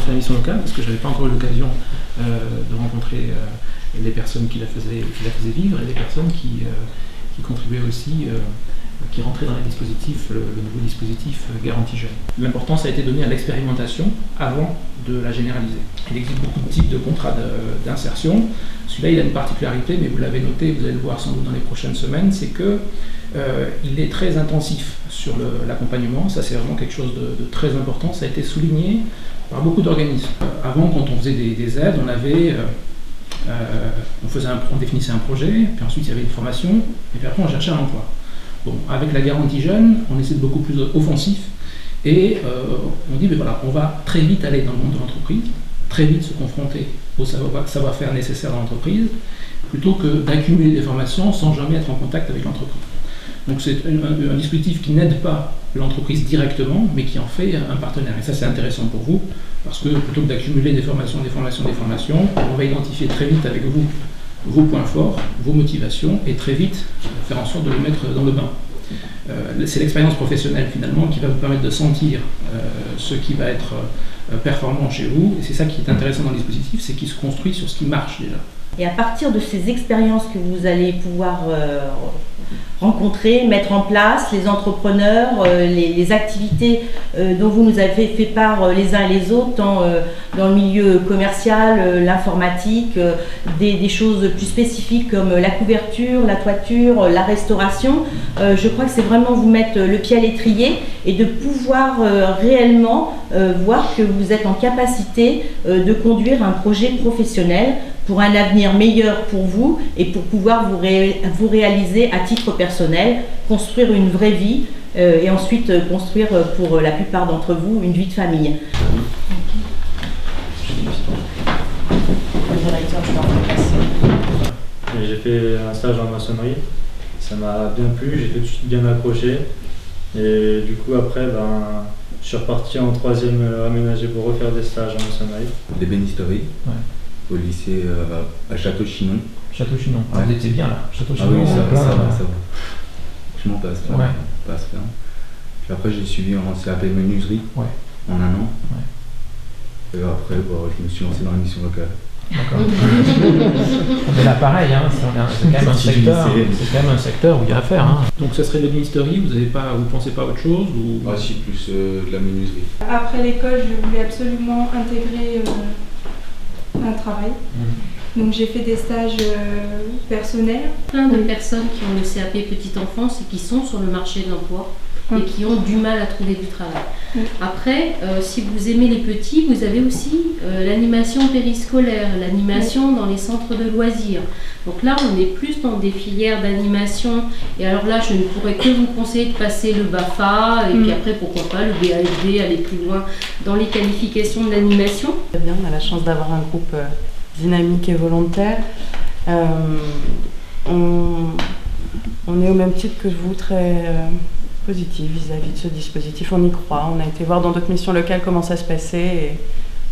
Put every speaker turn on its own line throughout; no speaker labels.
rencontrer la mission locale, parce que je n'avais pas encore eu l'occasion de rencontrer les personnes qui la faisaient vivre et les personnes qui contribuaient aussi, qui rentraient dans les dispositifs, le nouveau dispositif Garantie Jeunes. L'importance a été donnée à l'expérimentation avant de la généraliser. Il existe beaucoup de types de contrats d'insertion. Celui-là, il a une particularité, mais vous l'avez noté, vous allez le voir sans doute dans les prochaines semaines, c'est qu'il est très intensif sur l'accompagnement. Ça, c'est vraiment quelque chose de très important. Ça a été souligné par beaucoup d'organismes. Avant, quand on faisait des aides, on définissait un projet, puis ensuite il y avait une formation, et puis après on cherchait un emploi. Bon, avec la garantie jeune, on essaie de beaucoup plus offensif, et on dit, ben voilà, on va très vite aller dans le monde de l'entreprise, très vite se confronter au savoir-faire nécessaire dans l'entreprise, plutôt que d'accumuler des formations sans jamais être en contact avec l'entreprise. Donc c'est un dispositif qui n'aide pas l'entreprise directement, mais qui en fait un partenaire. Et ça, c'est intéressant pour vous, parce que plutôt que d'accumuler des formations, on va identifier très vite avec vous vos points forts, vos motivations, et très vite faire en sorte de les mettre dans le bain. C'est l'expérience professionnelle finalement qui va vous permettre de sentir ce qui va être performant chez vous, et c'est ça qui est intéressant dans le dispositif, c'est qu'il se construit sur ce qui marche déjà.
Et à partir de ces expériences que vous allez pouvoir rencontrer, mettre en place, les entrepreneurs, les activités dont vous nous avez fait part les uns et les autres, tant dans le milieu commercial, l'informatique, des choses plus spécifiques comme la couverture, la toiture, la restauration. Je crois que c'est vraiment vous mettre le pied à l'étrier et de pouvoir réellement voir que vous êtes en capacité de conduire un projet professionnel pour un avenir meilleur pour vous et pour pouvoir vous réaliser à titre personnel, construire une vraie vie et ensuite construire pour la plupart d'entre vous une vie de famille.
J'ai fait un stage en maçonnerie, ça m'a bien plu, j'ai tout de suite bien accroché et du coup après je suis reparti en 3e aménagé pour refaire des stages en maçonnerie.
L'ébénisterie. Ouais. Au lycée à Château-Chinon.
Château-Chinon, ouais. Vous étiez bien là, Château-Chinon.
Ah oui, ça va. Je m'en passe là.
Ouais.
Puis après j'ai suivi en CAP menuiserie en 1 an. Ouais. Et après je me suis lancé dans la mission locale.
D'accord. Mais là pareil, hein, c'est quand même un secteur où il y a à faire. Hein. Donc ça serait l'ébénisterie, vous pensez pas à autre chose ou...
Ah si, plus de la menuiserie.
Après l'école, je voulais absolument intégrer un travail. Donc j'ai fait des stages personnels.
Plein de personnes qui ont le CAP petite enfance et qui sont sur le marché de l'emploi et qui ont du mal à trouver du travail. Après, si vous aimez les petits, vous avez aussi l'animation périscolaire, l'animation dans les centres de loisirs. Donc là, on est plus dans des filières d'animation. Et alors là, je ne pourrais que vous conseiller de passer le BAFA et puis après, pourquoi pas, le BAFD, aller plus loin dans les qualifications de l'animation.
Très bien, on a la chance d'avoir un groupe dynamique et volontaire. On est au même titre que vous, très positif vis-à-vis de ce dispositif. On y croit. On a été voir dans d'autres missions locales comment ça se passait et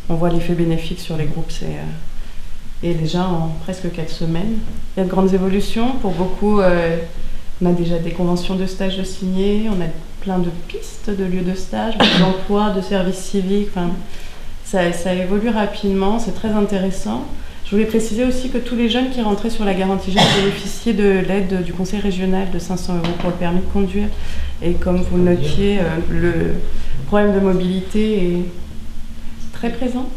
on voit l'effet bénéfique sur les groupes. Et déjà en presque 4 semaines. Il y a de grandes évolutions. Pour beaucoup, on a déjà des conventions de stage de signer. On a plein de pistes de lieux de stage, d'emploi, de services civiques. Enfin, ça évolue rapidement. C'est très intéressant. Je voulais préciser aussi que tous les jeunes qui rentraient sur la garantie jeune bénéficiaient de l'aide du conseil régional de 500 € pour le permis de conduire. Et comme vous le notiez, le problème de mobilité est très présent.